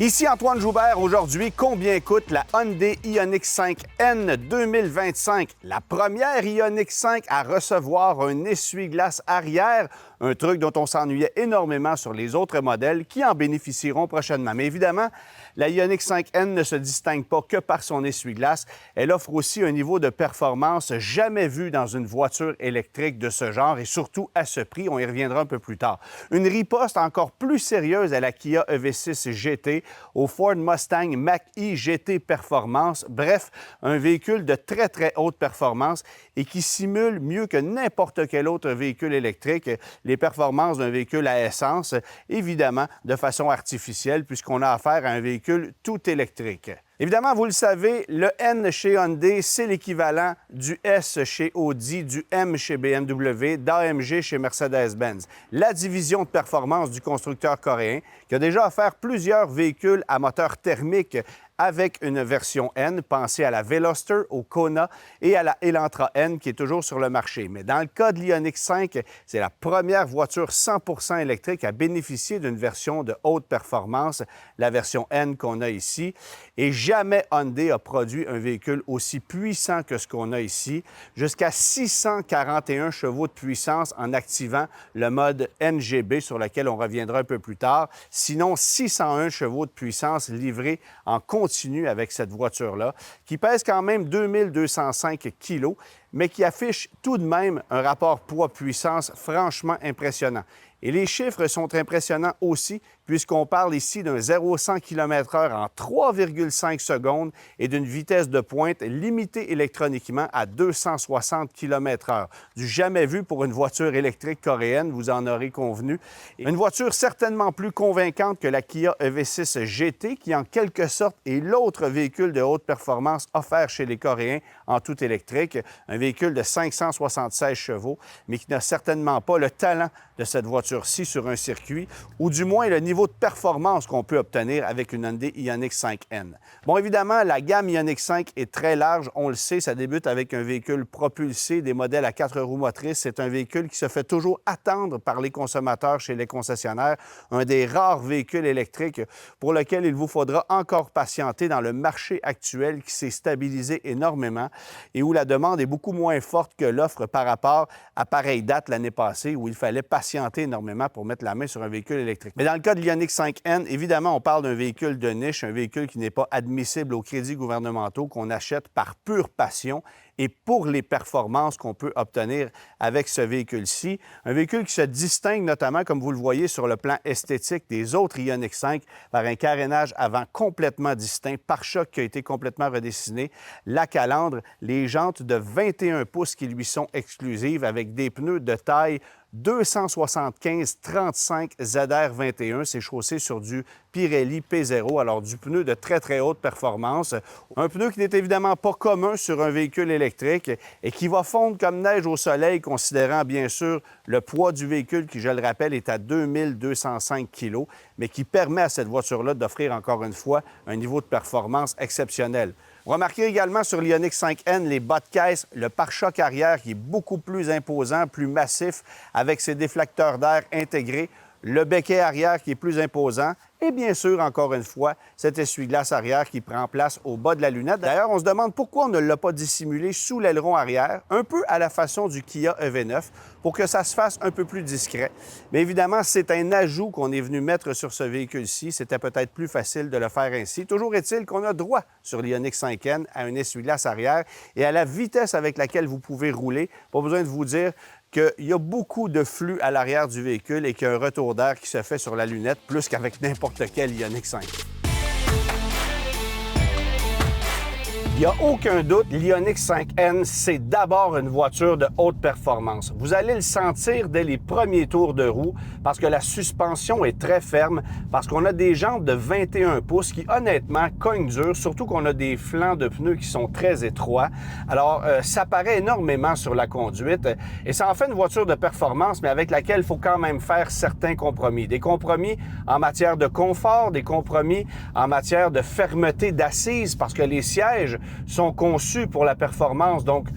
Ici Antoine Joubert. Aujourd'hui, combien coûte la Hyundai Ioniq 5N 2025? La première Ioniq 5 à recevoir un essuie-glace arrière, un truc dont on s'ennuyait énormément sur les autres modèles qui en bénéficieront prochainement. Mais évidemment, la Ioniq 5N ne se distingue pas que par son essuie-glace. Elle offre aussi un niveau de performance jamais vu dans une voiture électrique de ce genre et surtout à ce prix. On y reviendra un peu plus tard. Une riposte encore plus sérieuse à la Kia EV6 GT, au Ford Mustang Mach-E GT Performance. Bref, un véhicule de très haute performance et qui simule mieux que n'importe quel autre véhicule électrique les performances d'un véhicule à essence, évidemment de façon artificielle puisqu'on a affaire à un véhicule tout électrique. Évidemment, vous le savez, le N chez Hyundai, c'est l'équivalent du S chez Audi, du M chez BMW, d'AMG chez Mercedes-Benz. La division de performance du constructeur coréen qui a déjà offert plusieurs véhicules à moteur thermique avec une version N, pensée à la Veloster, au Kona et à la Elantra N qui est toujours sur le marché. Mais dans le cas de l'Ioniq 5, c'est la première voiture 100% électrique à bénéficier d'une version de haute performance, la version N qu'on a ici. Et jamais Hyundai a produit un véhicule aussi puissant que ce qu'on a ici, jusqu'à 641 chevaux de puissance en activant le mode NGB sur lequel on reviendra un peu plus tard. Sinon, 601 chevaux de puissance livrés en continu avec cette voiture-là, qui pèse quand même 2205 kilos, mais qui affiche tout de même un rapport poids-puissance franchement impressionnant. Et les chiffres sont impressionnants aussi, puisqu'on parle ici d'un 0-100 km/h en 3,5 secondes et d'une vitesse de pointe limitée électroniquement à 260 km/h. Du jamais vu pour une voiture électrique coréenne, vous en aurez convenu. Une voiture certainement plus convaincante que la Kia EV6 GT, qui en quelque sorte est l'autre véhicule de haute performance offert chez les Coréens en tout électrique. Un véhicule de 576 chevaux, mais qui n'a certainement pas le talent de cette voiture-ci sur un circuit, ou du moins le niveau de performance qu'on peut obtenir avec une Hyundai Ioniq 5N. Bon, évidemment, la gamme Ioniq 5 est très large, on le sait, ça débute avec un véhicule propulsé, des modèles à 4 roues motrices. C'est un véhicule qui se fait toujours attendre par les consommateurs chez les concessionnaires, un des rares véhicules électriques pour lequel il vous faudra encore patienter dans le marché actuel qui s'est stabilisé énormément et où la demande est beaucoup moins forte que l'offre par rapport à pareille date l'année passée où il fallait patienter énormément pour mettre la main sur un véhicule électrique. Mais dans le cas de l'Ioniq 5N, évidemment, on parle d'un véhicule de niche, un véhicule qui n'est pas admissible aux crédits gouvernementaux, qu'on achète par pure passion et pour les performances qu'on peut obtenir avec ce véhicule-ci. Un véhicule qui se distingue notamment, comme vous le voyez, sur le plan esthétique des autres Ioniq 5 par un carénage avant complètement distinct, pare-choc qui a été complètement redessiné, la calandre, les jantes de 21 pouces qui lui sont exclusives avec des pneus de taille 275-35 ZR21, c'est chaussé sur du Pirelli P0, alors du pneu de très haute performance. Un pneu qui n'est évidemment pas commun sur un véhicule électrique et qui va fondre comme neige au soleil, considérant bien sûr le poids du véhicule qui, je le rappelle, est à 2205 kg, mais qui permet à cette voiture-là d'offrir encore une fois un niveau de performance exceptionnel. Remarquez également sur l'Ioniq 5N les bas de caisse, le pare-choc arrière qui est beaucoup plus imposant, plus massif, avec ses déflecteurs d'air intégrés, le becquet arrière qui est plus imposant et bien sûr, encore une fois, cet essuie-glace arrière qui prend place au bas de la lunette. D'ailleurs, on se demande pourquoi on ne l'a pas dissimulé sous l'aileron arrière, un peu à la façon du Kia EV9, pour que ça se fasse un peu plus discret. Mais évidemment, c'est un ajout qu'on est venu mettre sur ce véhicule-ci. C'était peut-être plus facile de le faire ainsi. Toujours est-il qu'on a droit sur l'Ioniq 5N à un essuie-glace arrière et à la vitesse avec laquelle vous pouvez rouler. Pas besoin de vous dire qu'il y a beaucoup de flux à l'arrière du véhicule et qu'il y a un retour d'air qui se fait sur la lunette plus qu'avec n'importe quel Ioniq 5. Il n'y a aucun doute, l'Ioniq 5N, c'est d'abord une voiture de haute performance. Vous allez le sentir dès les premiers tours de roue parce que la suspension est très ferme, parce qu'on a des jantes de 21 pouces qui, honnêtement, cognent dur, surtout qu'on a des flancs de pneus qui sont très étroits. Alors, ça paraît énormément sur la conduite et ça en fait une voiture de performance, mais avec laquelle il faut quand même faire certains compromis. Des compromis en matière de confort, des compromis en matière de fermeté d'assises, parce que les sièges sont conçus pour la performance, donc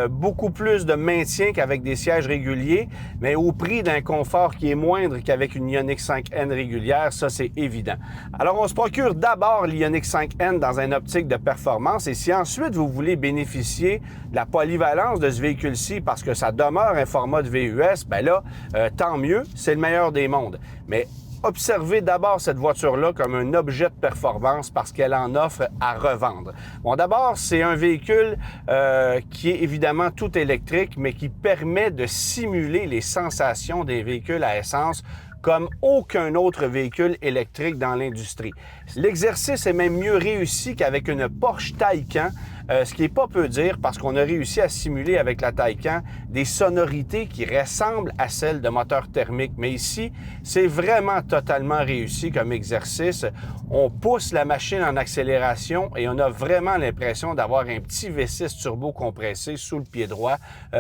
beaucoup plus de maintien qu'avec des sièges réguliers, mais au prix d'un confort qui est moindre qu'avec une Ioniq 5N régulière, ça c'est évident. Alors on se procure d'abord l'Ioniq 5N dans une optique de performance, et si ensuite vous voulez bénéficier de la polyvalence de ce véhicule-ci parce que ça demeure un format de VUS, ben là, tant mieux, c'est le meilleur des mondes. Mais observez d'abord cette voiture-là comme un objet de performance parce qu'elle en offre à revendre. Bon, d'abord, c'est un véhicule qui est évidemment tout électrique, mais qui permet de simuler les sensations des véhicules à essence comme aucun autre véhicule électrique dans l'industrie. L'exercice est même mieux réussi qu'avec une Porsche Taycan, ce qui n'est pas peu dire parce qu'on a réussi à simuler avec la Taycan des sonorités qui ressemblent à celles de moteurs thermiques. Mais ici, c'est vraiment totalement réussi comme exercice. On pousse la machine en accélération et on a vraiment l'impression d'avoir un petit V6 turbo compressé sous le pied droit.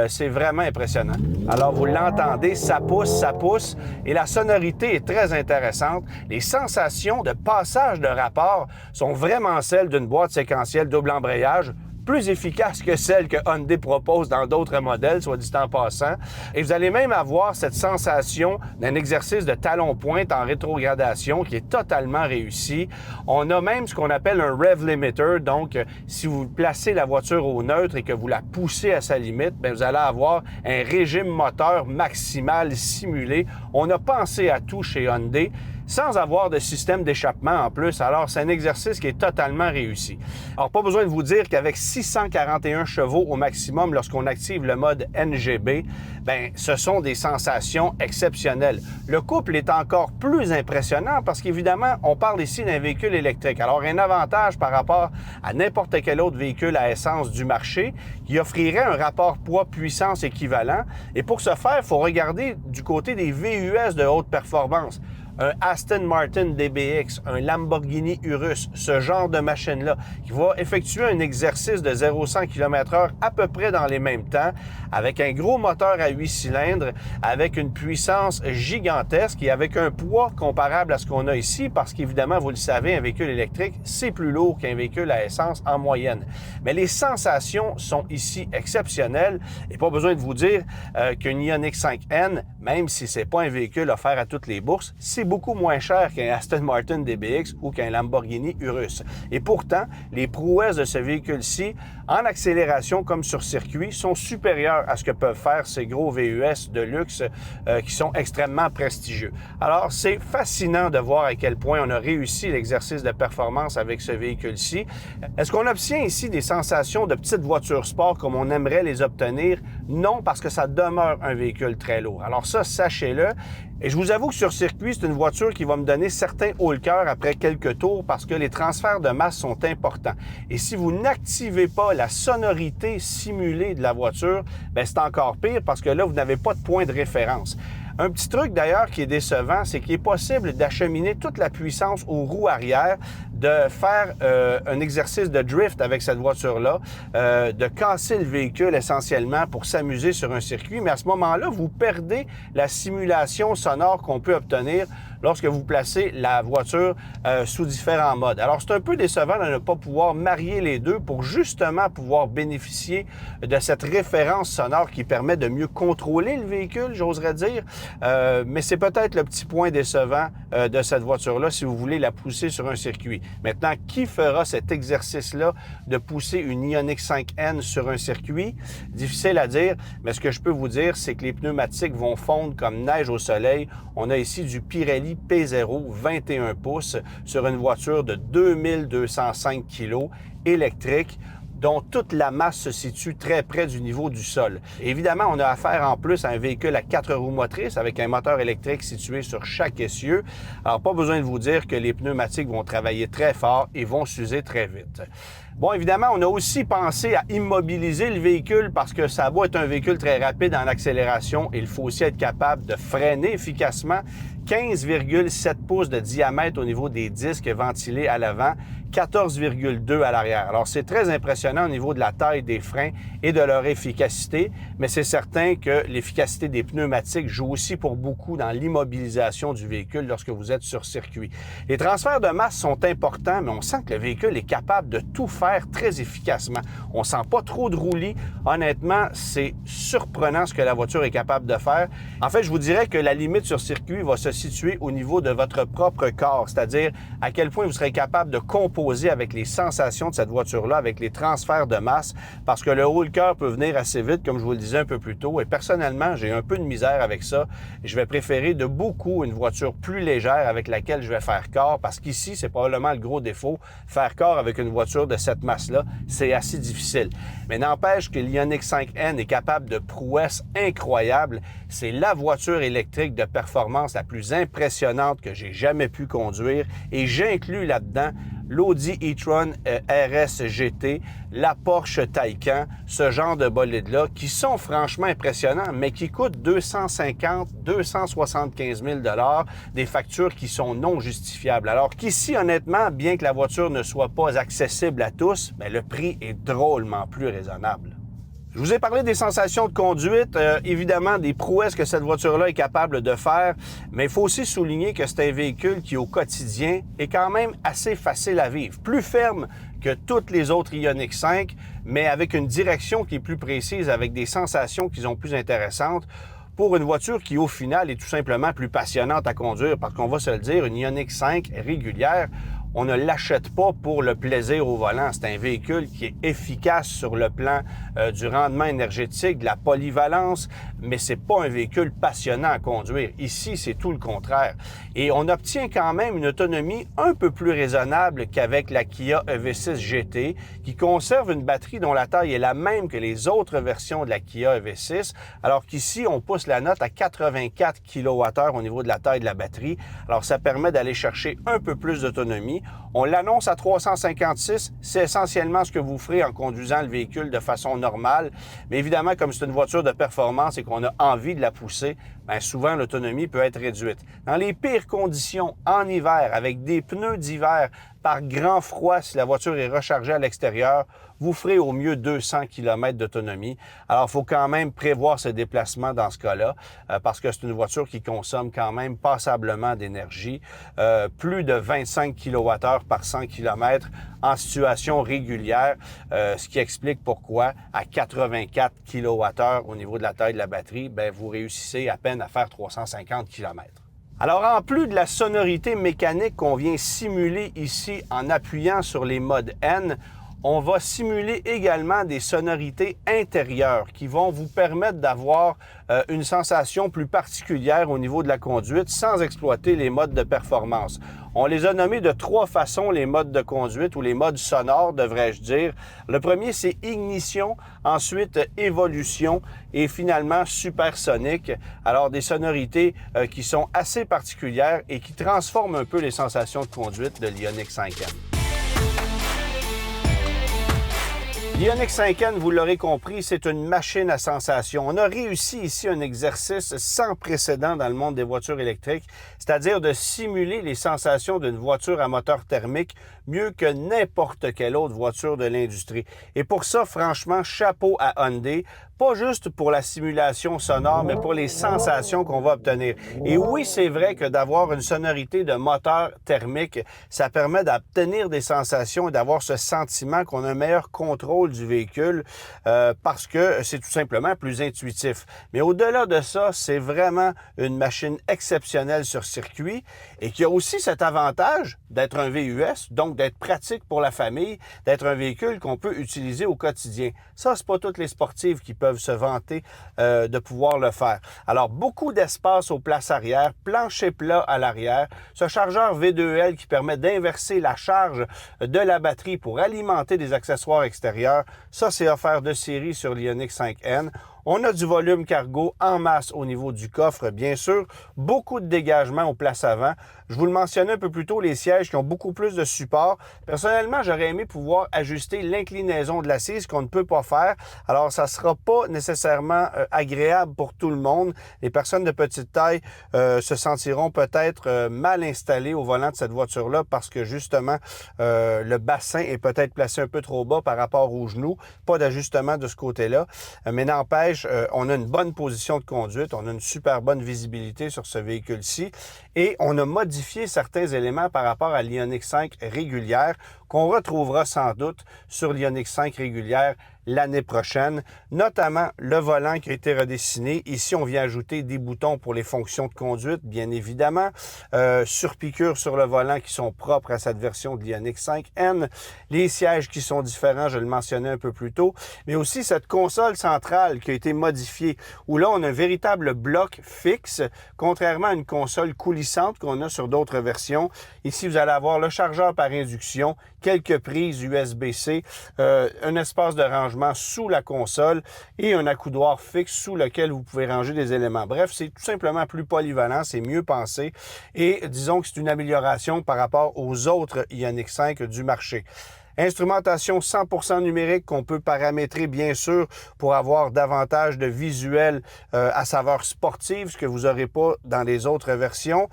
C'est vraiment impressionnant. Alors, vous l'entendez, ça pousse et la sonorité est très intéressante. Les sensations de passage de rapport sont vraiment celles d'une boîte séquentielle double embrayage, plus efficace que celle que Hyundai propose dans d'autres modèles, soit dit en passant. Et vous allez même avoir cette sensation d'un exercice de talon-pointe en rétrogradation qui est totalement réussi. On a même ce qu'on appelle un rev limiter, donc si vous placez la voiture au neutre et que vous la poussez à sa limite, bien, vous allez avoir un régime moteur maximal simulé. On a pensé à tout chez Hyundai, sans avoir de système d'échappement en plus. Alors, c'est un exercice qui est totalement réussi. Alors, pas besoin de vous dire qu'avec 641 chevaux au maximum lorsqu'on active le mode NGB, bien, ce sont des sensations exceptionnelles. Le couple est encore plus impressionnant parce qu'évidemment, on parle ici d'un véhicule électrique. Alors, un avantage par rapport à n'importe quel autre véhicule à essence du marché qui offrirait un rapport poids-puissance équivalent. Et pour ce faire, il faut regarder du côté des VUS de haute performance. Un Aston Martin DBX, un Lamborghini Urus, ce genre de machine-là, qui va effectuer un exercice de 0-100 km/h à peu près dans les mêmes temps, avec un gros moteur à 8 cylindres, avec une puissance gigantesque et avec un poids comparable à ce qu'on a ici, parce qu'évidemment, vous le savez, un véhicule électrique, c'est plus lourd qu'un véhicule à essence en moyenne. Mais les sensations sont ici exceptionnelles, et pas besoin de vous dire qu'une Ioniq 5N, même si c'est pas un véhicule offert à toutes les bourses, c'est beaucoup moins cher qu'un Aston Martin DBX ou qu'un Lamborghini Urus. Et pourtant, les prouesses de ce véhicule-ci, en accélération comme sur circuit, sont supérieures à ce que peuvent faire ces gros VUS de luxe qui sont extrêmement prestigieux. Alors, c'est fascinant de voir à quel point on a réussi l'exercice de performance avec ce véhicule-ci. Est-ce qu'on obtient ici des sensations de petites voitures sport comme on aimerait les obtenir? Non, parce que ça demeure un véhicule très lourd. Alors ça, sachez-le. Et je vous avoue que sur circuit, c'est une voiture qui va me donner certains haut-le-cœur après quelques tours parce que les transferts de masse sont importants. Et si vous n'activez pas la sonorité simulée de la voiture, bien, c'est encore pire parce que là, vous n'avez pas de point de référence. Un petit truc d'ailleurs qui est décevant, c'est qu'il est possible d'acheminer toute la puissance aux roues arrière, de faire un exercice de drift avec cette voiture-là, de casser le véhicule essentiellement pour s'amuser sur un circuit. Mais à ce moment-là, vous perdez la simulation sonore qu'on peut obtenir lorsque vous placez la voiture sous différents modes. Alors, c'est un peu décevant de ne pas pouvoir marier les deux pour justement pouvoir bénéficier de cette référence sonore qui permet de mieux contrôler le véhicule, j'oserais dire. Mais c'est peut-être le petit point décevant de cette voiture-là si vous voulez la pousser sur un circuit. Maintenant, qui fera cet exercice-là de pousser une Ioniq 5N sur un circuit? Difficile à dire, mais ce que je peux vous dire, c'est que les pneumatiques vont fondre comme neige au soleil. On a ici du Pirelli P0 21 pouces sur une voiture de 2205 kg électrique, dont toute la masse se situe très près du niveau du sol. Évidemment, on a affaire en plus à un véhicule à 4 roues motrices avec un moteur électrique situé sur chaque essieu. Alors, pas besoin de vous dire que les pneumatiques vont travailler très fort et vont s'user très vite. Bon, évidemment, on a aussi pensé à immobiliser le véhicule parce que ça va être un véhicule très rapide en accélération et il faut aussi être capable de freiner efficacement. 15,7 pouces de diamètre au niveau des disques ventilés à l'avant, 14,2 à l'arrière. Alors, c'est très impressionnant au niveau de la taille des freins et de leur efficacité, mais c'est certain que l'efficacité des pneumatiques joue aussi pour beaucoup dans l'immobilisation du véhicule lorsque vous êtes sur circuit. Les transferts de masse sont importants, mais on sent que le véhicule est capable de tout faire faire très efficacement. On ne sent pas trop de roulis. Honnêtement, c'est surprenant ce que la voiture est capable de faire. En fait, je vous dirais que la limite sur circuit va se situer au niveau de votre propre corps, c'est-à-dire à quel point vous serez capable de composer avec les sensations de cette voiture-là, avec les transferts de masse, parce que le haut le cœur peut venir assez vite, comme je vous le disais un peu plus tôt, et personnellement, j'ai un peu de misère avec ça. Je vais préférer de beaucoup une voiture plus légère avec laquelle je vais faire corps, parce qu'ici, c'est probablement le gros défaut. Faire corps avec une voiture de cette masse-là, c'est assez difficile. Mais n'empêche que l'Ioniq 5N est capable de prouesses incroyables. C'est la voiture électrique de performance la plus impressionnante que j'ai jamais pu conduire, et j'inclus là-dedans l'Audi e-tron RS GT, la Porsche Taycan, ce genre de bolide-là, qui sont franchement impressionnants, mais qui coûtent 250 275 000 $, des factures qui sont non justifiables. Alors qu'ici, honnêtement, bien que la voiture ne soit pas accessible à tous, mais le prix est drôlement plus raisonnable. Je vous ai parlé des sensations de conduite, évidemment des prouesses que cette voiture-là est capable de faire, mais il faut aussi souligner que c'est un véhicule qui, au quotidien, est quand même assez facile à vivre. Plus ferme que toutes les autres Ioniq 5, mais avec une direction qui est plus précise, avec des sensations qui sont plus intéressantes, pour une voiture qui, au final, est tout simplement plus passionnante à conduire, parce qu'on va se le dire, une Ioniq 5 régulière, on ne l'achète pas pour le plaisir au volant. C'est un véhicule qui est efficace sur le plan du rendement énergétique, de la polyvalence, mais c'est pas un véhicule passionnant à conduire. Ici, c'est tout le contraire. Et on obtient quand même une autonomie un peu plus raisonnable qu'avec la Kia EV6 GT, qui conserve une batterie dont la taille est la même que les autres versions de la Kia EV6, alors qu'ici, on pousse la note à 84 kWh au niveau de la taille de la batterie. Alors, ça permet d'aller chercher un peu plus d'autonomie. On l'annonce à 356, c'est essentiellement ce que vous ferez en conduisant le véhicule de façon normale. Mais évidemment, comme c'est une voiture de performance et qu'on a envie de la pousser, bien souvent l'autonomie peut être réduite. Dans les pires conditions, en hiver, avec des pneus d'hiver, par grand froid, si la voiture est rechargée à l'extérieur, vous ferez au mieux 200 km d'autonomie. Alors, il faut quand même prévoir ce déplacement dans ce cas-là, parce que c'est une voiture qui consomme quand même passablement d'énergie, plus de 25 kWh par 100 km en situation régulière, ce qui explique pourquoi, à 84 kWh au niveau de la taille de la batterie, bien, vous réussissez à peine à faire 350 km. Alors, en plus de la sonorité mécanique qu'on vient simuler ici en appuyant sur les modes N, on va simuler également des sonorités intérieures qui vont vous permettre d'avoir une sensation plus particulière au niveau de la conduite sans exploiter les modes de performance. On les a nommés de 3 façons, les modes de conduite ou les modes sonores, devrais-je dire. Le premier, c'est ignition, ensuite évolution et finalement supersonique. Alors, des sonorités qui sont assez particulières et qui transforment un peu les sensations de conduite de l'Ioniq 5N. L'Ioniq 5N, vous l'aurez compris, c'est une machine à sensations. On a réussi ici un exercice sans précédent dans le monde des voitures électriques, c'est-à-dire de simuler les sensations d'une voiture à moteur thermique mieux que n'importe quelle autre voiture de l'industrie. Et pour ça, franchement, chapeau à Hyundai. Pas juste pour la simulation sonore, mais pour les sensations qu'on va obtenir. Et oui, c'est vrai que d'avoir une sonorité de moteur thermique, ça permet d'obtenir des sensations et d'avoir ce sentiment qu'on a un meilleur contrôle du véhicule parce que c'est tout simplement plus intuitif. Mais au-delà de ça, c'est vraiment une machine exceptionnelle sur circuit et qui a aussi cet avantage d'être un VUS, donc d'être pratique pour la famille, d'être un véhicule qu'on peut utiliser au quotidien. Ça, c'est pas toutes les sportives qui peuvent se vanter de pouvoir le faire. Alors, beaucoup d'espace aux places arrière, plancher plat à l'arrière, ce chargeur V2L qui permet d'inverser la charge de la batterie pour alimenter des accessoires extérieurs, ça, c'est offert de série sur l'Ioniq 5N. On a du volume cargo en masse au niveau du coffre, bien sûr. Beaucoup de dégagement aux places avant. Je vous le mentionnais un peu plus tôt, les sièges qui ont beaucoup plus de support. Personnellement, j'aurais aimé pouvoir ajuster l'inclinaison de l'assise qu'on ne peut pas faire. Alors, ça ne sera pas nécessairement agréable pour tout le monde. Les personnes de petite taille se sentiront peut-être mal installées au volant de cette voiture-là parce que justement, le bassin est peut-être placé un peu trop bas par rapport aux genoux. Pas d'ajustement de ce côté-là. Mais n'empêche, neige, on a une bonne position de conduite, on a une super bonne visibilité sur ce véhicule-ci et on a modifié certains éléments par rapport à l'Ioniq 5 régulière qu'on retrouvera sans doute sur l'Ioniq 5 régulière l'année prochaine, notamment le volant qui a été redessiné. Ici, on vient ajouter des boutons pour les fonctions de conduite, bien évidemment, surpiqûres sur le volant qui sont propres à cette version de l'Ioniq 5N, les sièges qui sont différents, je le mentionnais un peu plus tôt, mais aussi cette console centrale qui a été modifiée, où là, on a un véritable bloc fixe, contrairement à une console coulissante qu'on a sur d'autres versions. Ici, vous allez avoir le chargeur par induction, quelques prises USB-C, un espace de rangement sous la console et un accoudoir fixe sous lequel vous pouvez ranger des éléments. Bref, c'est tout simplement plus polyvalent, c'est mieux pensé et disons que c'est une amélioration par rapport aux autres Ioniq 5 du marché. Instrumentation 100% numérique qu'on peut paramétrer bien sûr pour avoir davantage de visuel à saveur sportive, ce que vous n'aurez pas dans les autres versions.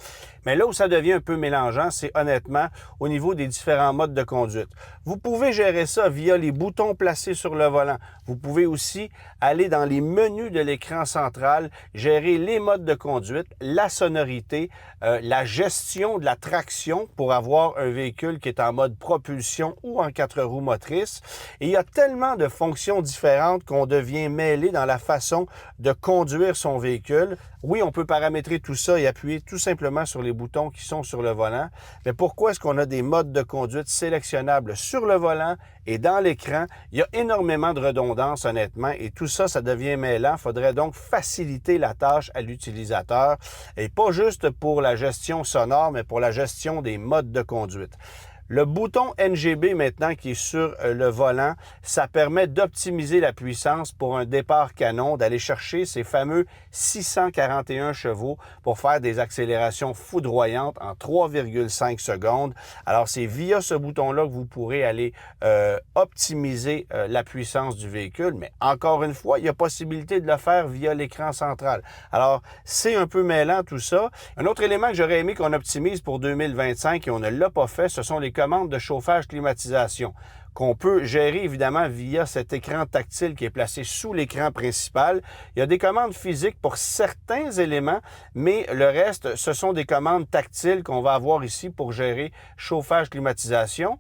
Mais là où ça devient un peu mélangeant, c'est honnêtement au niveau des différents modes de conduite. Vous pouvez gérer ça via les boutons placés sur le volant. Vous pouvez aussi aller dans les menus de l'écran central, gérer les modes de conduite, la sonorité, la gestion de la traction pour avoir un véhicule qui est en mode propulsion ou en 4 roues motrices. Et il y a tellement de fonctions différentes qu'on devient mêlé dans la façon de conduire son véhicule. Oui, on peut paramétrer tout ça et appuyer tout simplement sur les boutons qui sont sur le volant. Mais pourquoi est-ce qu'on a des modes de conduite sélectionnables sur le volant et dans l'écran? Il y a énormément de redondance, honnêtement, et tout ça, ça devient mêlant. Il faudrait donc faciliter la tâche à l'utilisateur, et pas juste pour la gestion sonore, mais pour la gestion des modes de conduite. Le bouton NGB maintenant qui est sur le volant, ça permet d'optimiser la puissance pour un départ canon, d'aller chercher ces fameux 641 chevaux pour faire des accélérations foudroyantes en 3,5 secondes. Alors c'est via ce bouton-là que vous pourrez aller optimiser la puissance du véhicule, mais encore une fois, il y a possibilité de le faire via l'écran central. Alors c'est un peu mêlant tout ça. Un autre élément que j'aurais aimé qu'on optimise pour 2025 et on ne l'a pas fait, ce sont les commandes de chauffage climatisation qu'on peut gérer évidemment via cet écran tactile qui est placé sous l'écran principal. Il y a des commandes physiques pour certains éléments, mais le reste, ce sont des commandes tactiles qu'on va avoir ici pour gérer chauffage climatisation.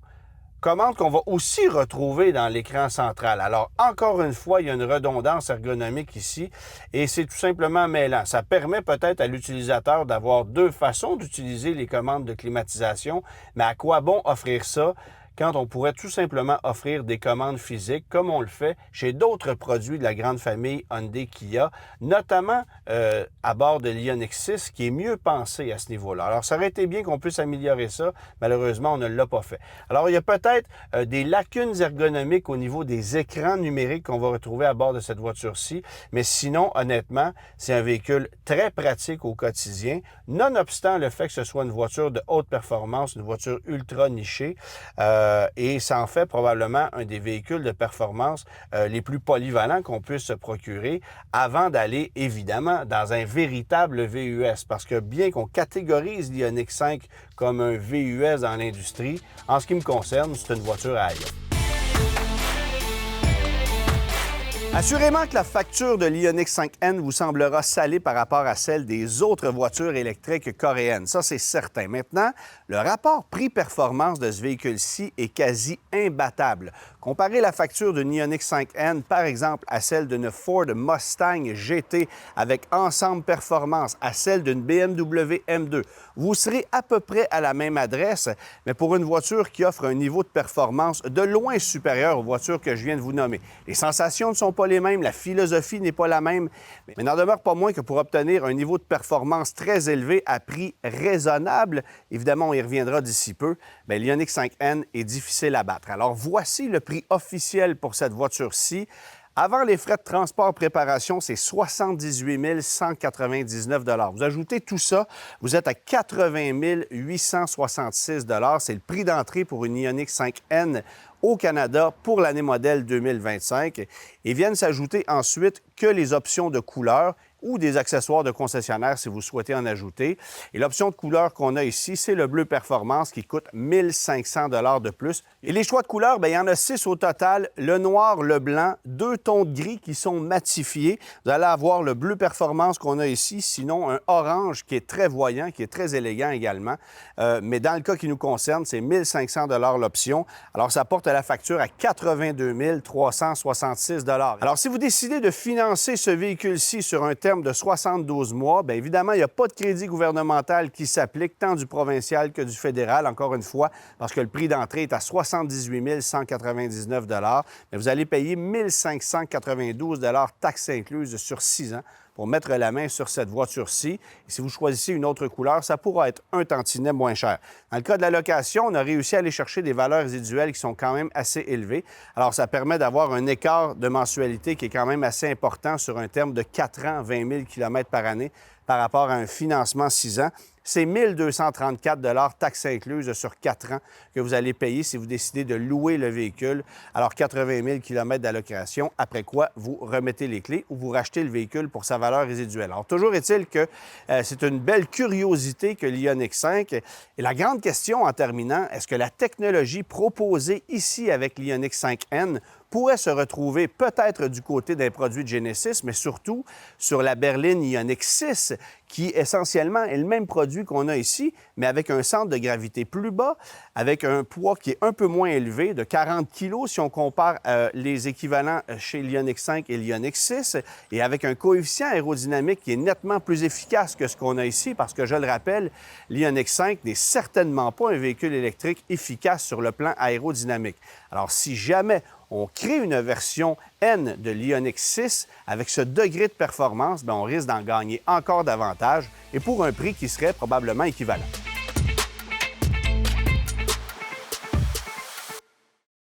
Commande qu'on va aussi retrouver dans l'écran central. Alors, encore une fois, il y a une redondance ergonomique ici et c'est tout simplement mêlant. Ça permet peut-être à l'utilisateur d'avoir deux façons d'utiliser les commandes de climatisation, mais à quoi bon offrir ça quand on pourrait tout simplement offrir des commandes physiques comme on le fait chez d'autres produits de la grande famille Hyundai Kia, notamment à bord de l'Ioniq 6 qui est mieux pensé à ce niveau-là. Alors, ça aurait été bien qu'on puisse améliorer ça. Malheureusement, on ne l'a pas fait. Alors, il y a peut-être des lacunes ergonomiques au niveau des écrans numériques qu'on va retrouver à bord de cette voiture-ci, mais sinon, honnêtement, c'est un véhicule très pratique au quotidien, nonobstant le fait que ce soit une voiture de haute performance, une voiture ultra nichée. Et ça en fait probablement un des véhicules de performance les plus polyvalents qu'on puisse se procurer avant d'aller évidemment dans un véritable VUS. Parce que bien qu'on catégorise l'Ioniq 5 comme un VUS dans l'industrie, en ce qui me concerne, c'est une voiture à ailleurs. Assurément que la facture de l'Ioniq 5N vous semblera salée par rapport à celle des autres voitures électriques coréennes. Ça, c'est certain. Maintenant, le rapport prix-performance de ce véhicule-ci est quasi imbattable. Comparez la facture d'une Ioniq 5N, par exemple, à celle d'une Ford Mustang GT avec ensemble performance, à celle d'une BMW M2. Vous serez à peu près à la même adresse, mais pour une voiture qui offre un niveau de performance de loin supérieur aux voitures que je viens de vous nommer. Les sensations ne sont pas les mêmes, la philosophie n'est pas la même, mais n'en demeure pas moins que pour obtenir un niveau de performance très élevé à prix raisonnable, évidemment, on y reviendra d'ici peu, bien, l'Ioniq 5N est difficile à battre. Alors, voici le prix officiel pour cette voiture-ci. Avant les frais de transport préparation, c'est 78 199 $. Vous ajoutez tout ça, vous êtes à 80 866 $. C'est le prix d'entrée pour une Ioniq 5N au Canada pour l'année modèle 2025. Et viennent s'ajouter ensuite que les options de couleur ou des accessoires de concessionnaire si vous souhaitez en ajouter. Et l'option de couleur qu'on a ici, c'est le bleu performance qui coûte 1 500 $ de plus. Et les choix de couleurs, bien, il y en a 6 au total. Le noir, le blanc, 2 tons de gris qui sont matifiés. Vous allez avoir le bleu performance qu'on a ici, sinon un orange qui est très voyant, qui est très élégant également. Mais dans le cas qui nous concerne, c'est 1 500 $ l'option. Alors, ça porte la facture à 82 366 $. Alors, si vous décidez de financer ce véhicule-ci sur un terme de 72 mois, bien évidemment, il n'y a pas de crédit gouvernemental qui s'applique tant du provincial que du fédéral, encore une fois, parce que le prix d'entrée est à 78 199 $. Mais vous allez payer 1 592 $ taxes incluses sur 6 ans pour mettre la main sur cette voiture-ci. Et si vous choisissez une autre couleur, ça pourra être un tantinet moins cher. Dans le cas de la location, on a réussi à aller chercher des valeurs résiduelles qui sont quand même assez élevées. Alors, ça permet d'avoir un écart de mensualité qui est quand même assez important sur un terme de 4 ans, 20 000 km par année par rapport à un financement 6 ans. C'est 1 234 $ taxes incluses sur 4 ans que vous allez payer si vous décidez de louer le véhicule. Alors, 80 000 km d'allocation, après quoi vous remettez les clés ou vous rachetez le véhicule pour sa valeur résiduelle. Alors, toujours est-il que c'est une belle curiosité que l'Ioniq 5. Et la grande question en terminant, est-ce que la technologie proposée ici avec l'Ioniq 5N pourrait se retrouver peut-être du côté d'un produit de Genesis, mais surtout sur la berline Ioniq 6, qui essentiellement est le même produit qu'on a ici, mais avec un centre de gravité plus bas, avec un poids qui est un peu moins élevé, de 40 kg si on compare les équivalents chez l'Ioniq 5 et l'Ioniq 6, et avec un coefficient aérodynamique qui est nettement plus efficace que ce qu'on a ici, parce que, je le rappelle, l'Ioniq 5 n'est certainement pas un véhicule électrique efficace sur le plan aérodynamique. Alors, si jamais on crée une version N de l'Ioniq 6 avec ce degré de performance, bien, on risque d'en gagner encore davantage et pour un prix qui serait probablement équivalent.